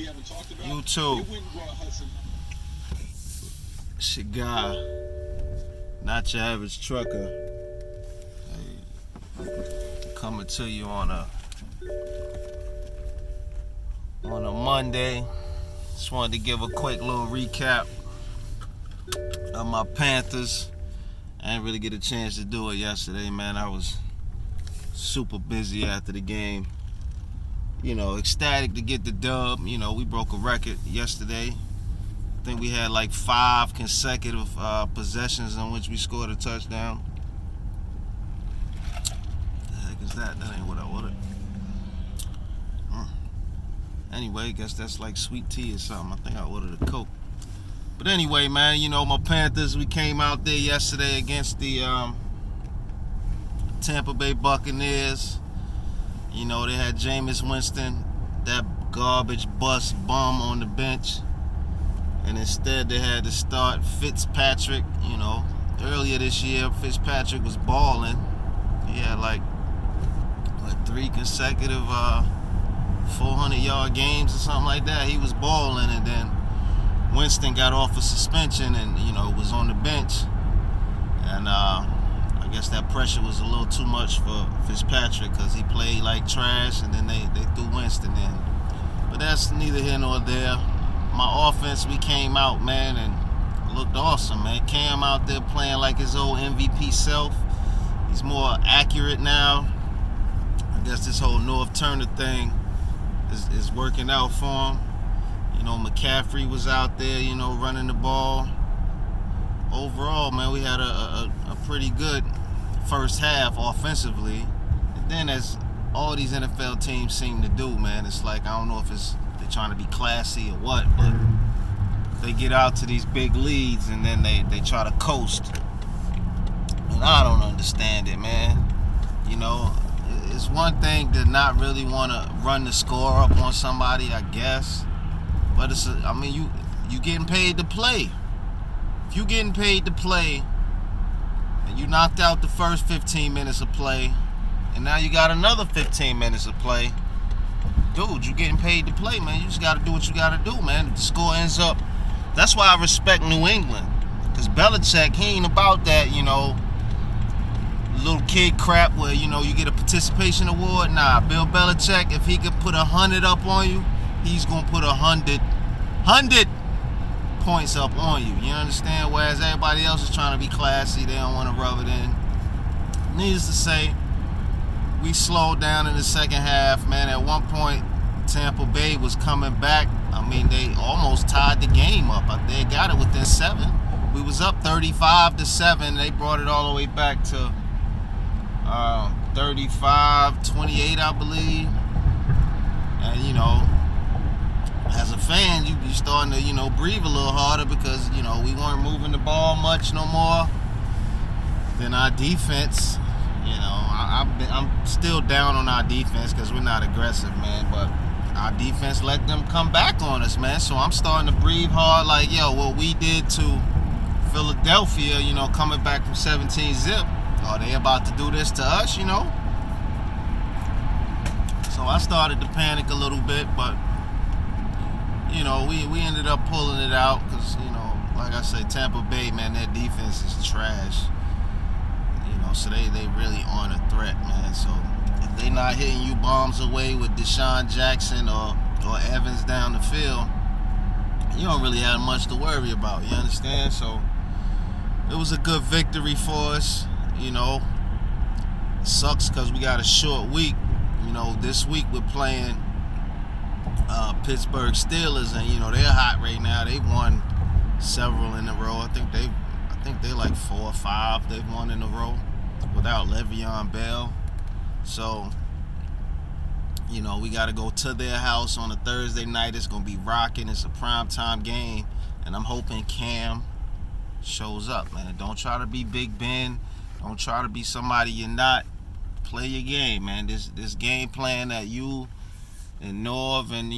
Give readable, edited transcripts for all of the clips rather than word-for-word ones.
YouTube. It's your guy, not your average trucker. Hey, coming to you on a Monday. Just wanted to give a quick little recap of my Panthers. I didn't really get a chance to do it yesterday, man. I was super busy after the game. Ecstatic to get the dub. We broke a record yesterday. I think we had like 5 consecutive possessions in which we scored a touchdown. What the heck is that? That ain't what I wanted. Anyway, I guess that's like sweet tea or something. I think I ordered a Coke. But anyway, man, my Panthers, we came out there yesterday against the Tampa Bay Buccaneers. They had Jameis Winston, that garbage bust bum on the bench. And instead they had to start Fitzpatrick. Earlier this year, Fitzpatrick was balling. He had like 3 consecutive 400-yard games or something like that. He was balling, and then Winston got off a suspension and, was on the bench. And I guess that pressure was a little too much for Fitzpatrick because he played like trash, and then they threw Winston in. But that's neither here nor there. My offense, we came out, man, and looked awesome, man. Cam out there playing like his old MVP self. He's more accurate now. I guess this whole North Turner thing is working out for him. McCaffrey was out there, running the ball. Overall, man, we had a pretty good first half offensively. And then, as all these NFL teams seem to do, man, it's like, I don't know if they're trying to be classy or what, but they get out to these big leads and then they try to coast. And I don't understand it, man. It's one thing to not really want to run the score up on somebody, I guess. But you getting paid to play. If you getting paid to play and you knocked out the first 15 minutes of play and now you got another 15 minutes of play, dude, you getting paid to play, man. You just got to do what you got to do, man. If the score ends up, that's why I respect New England. Because Belichick, he ain't about that, little kid crap where, you get a participation award. Nah, Bill Belichick, if he could put 100 up on you, he's going to put 100 points up on you. You understand? Whereas everybody else is trying to be classy. They don't want to rub it in. Needless to say, we slowed down in the second half, man. At one point, Tampa Bay was coming back. They almost tied the game up. They got it within 7. We was up 35-7. They brought it all the way back to 35-28, I believe. And, as a fan, you starting to, breathe a little harder because, we weren't moving the ball much no more. Then our defense, I'm still down on our defense because we're not aggressive, man. But our defense let them come back on us, man. So I'm starting to breathe hard like, what we did to Philadelphia, coming back from 17-0. Are they about to do this to us, So I started to panic a little bit, but we ended up pulling it out because, like I say, Tampa Bay, man, their defense is trash. So they really aren't a threat, man. So if they not hitting you bombs away with Deshaun Jackson or Evans down the field, you don't really have much to worry about, you understand? So it was a good victory for us, It sucks because we got a short week. This week we're playing Pittsburgh Steelers, and they're hot right now. They've won several in a row. I think they like 4 or 5 they've won in a row without Le'Veon Bell. So we got to go to their house on a Thursday night. It's gonna be rocking. It's a primetime game, and I'm hoping Cam shows up, man. Don't try to be Big Ben. Don't try to be somebody you're not. Play your game, man. This game plan that you and Norv and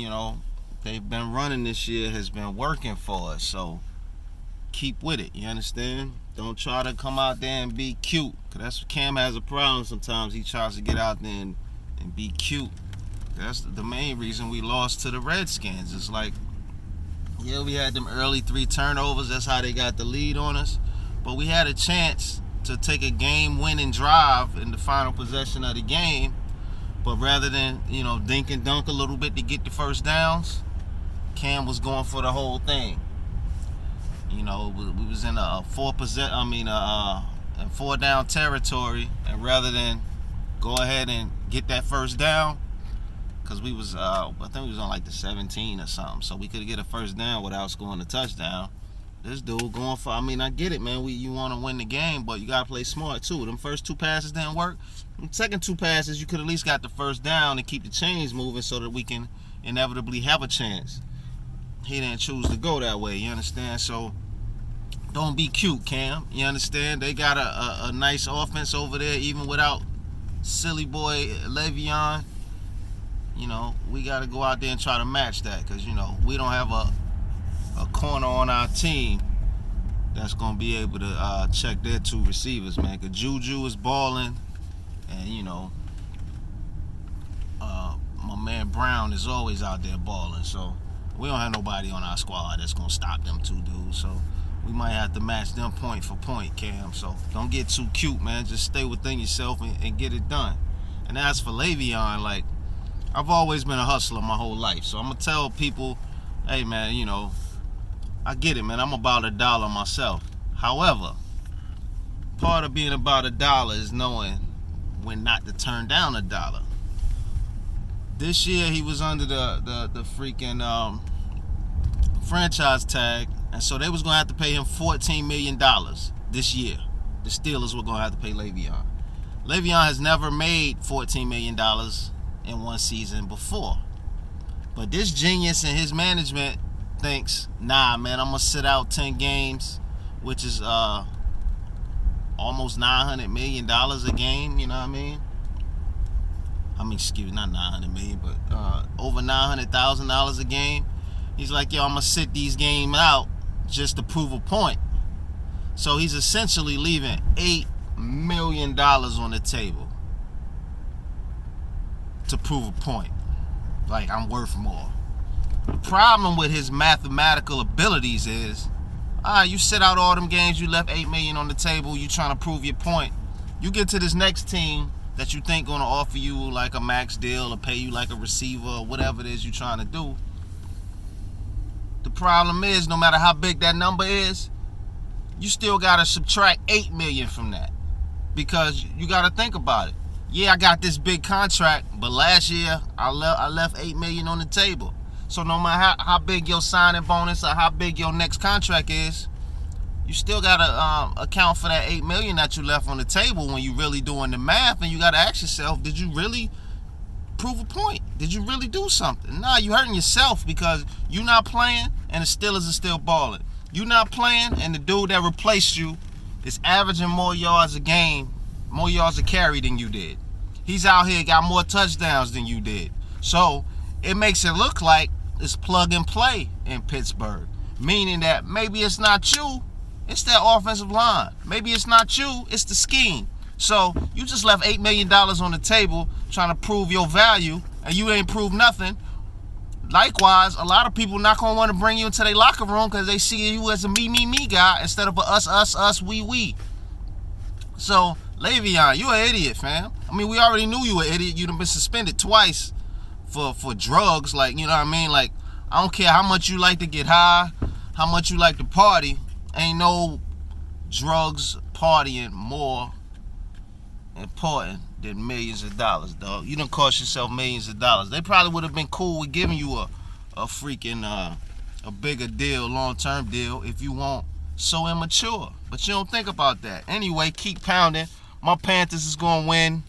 they've been running this year has been working for us. So keep with it. You understand? Don't try to come out there and be cute, because that's what Cam has a problem sometimes. He tries to get out there and be cute. That's the main reason we lost to the Redskins. It's like, yeah, we had them early 3 turnovers. That's how they got the lead on us. But we had a chance to take a game-winning drive in the final possession of the game. But rather than, dink and dunk a little bit to get the first downs, Cam was going for the whole thing. We was in a 4-down territory, and rather than go ahead and get that first down, because we was, I think we was on like the 17 or something, so we could get a first down without scoring a touchdown. This dude going for, I get it, man. You want to win the game, but you got to play smart too. Them first 2 passes didn't work. Them second 2 passes, you could at least got the first down and keep the chains moving so that we can inevitably have a chance. He didn't choose to go that way, you understand? So don't be cute, Cam. You understand? They got a nice offense over there, even without silly boy Le'Veon. We got to go out there and try to match that, because, we don't have a corner on our team that's going to be able to check their 2 receivers, man. Because Juju is balling, and, my man Brown is always out there balling. So we don't have nobody on our squad that's going to stop them 2 dudes. So we might have to match them point for point, Cam. So don't get too cute, man. Just stay within yourself and get it done. And as for Le'Veon, like, I've always been a hustler my whole life. So I'm going to tell people, hey, man, I get it, man. I'm about $1 myself. However, part of being about $1 is knowing when not to turn down $1. This year, he was under the freaking franchise tag, and so they was going to have to pay him $14 million this year. The Steelers were going to have to pay Le'Veon. Le'Veon has never made $14 million in one season before. But this genius and his management thinks, nah, man, I'm going to sit out 10 games, which is almost $900 million a game, you know what I mean? Excuse me, not $900 million, but over $900,000 a game. He's like, yo, I'm going to sit these games out just to prove a point. So he's essentially leaving $8 million on the table to prove a point. Like, I'm worth more. The problem with his mathematical abilities is, you sit out all them games, you left $8 million on the table, you trying to prove your point. You get to this next team that you think going to offer you like a max deal or pay you like a receiver or whatever it is you're trying to do. The problem is, no matter how big that number is, you still got to subtract $8 million from that, because you got to think about it. Yeah, I got this big contract, but last year I left $8 million on the table. So no matter how big your signing bonus or how big your next contract is, you still got to account for that $8 million that you left on the table when you really doing the math, and you got to ask yourself, did you really prove a point? Did you really do something? Nah, you hurting yourself, because you not playing and the Steelers are still balling. You not playing and the dude that replaced you is averaging more yards a game, more yards a carry than you did. He's out here got more touchdowns than you did. So it makes it look like it's plug and play in Pittsburgh, meaning that maybe it's not you, it's that offensive line. Maybe it's not you, it's the scheme. So you just left $8 million on the table trying to prove your value, and you ain't proved nothing. Likewise, a lot of people not gonna want to bring you into their locker room because they see you as a me guy instead of a us, we. So Le'Veon, you an idiot, fam. We already knew you an idiot. You done been suspended twice for drugs. Like, you know what I mean? Like, I don't care how much you like to get high, how much you like to party. Ain't no drugs partying more important than millions of dollars, dog. You done cost yourself millions of dollars. They probably would have been cool with giving you a freaking a bigger deal, long-term deal, if you weren't so immature. But you don't think about that. Anyway, keep pounding. My Panthers is gonna win.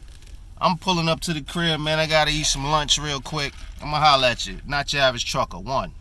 I'm pulling up to the crib, man. I gotta eat some lunch real quick. I'm gonna holler at you. Not your average trucker. One.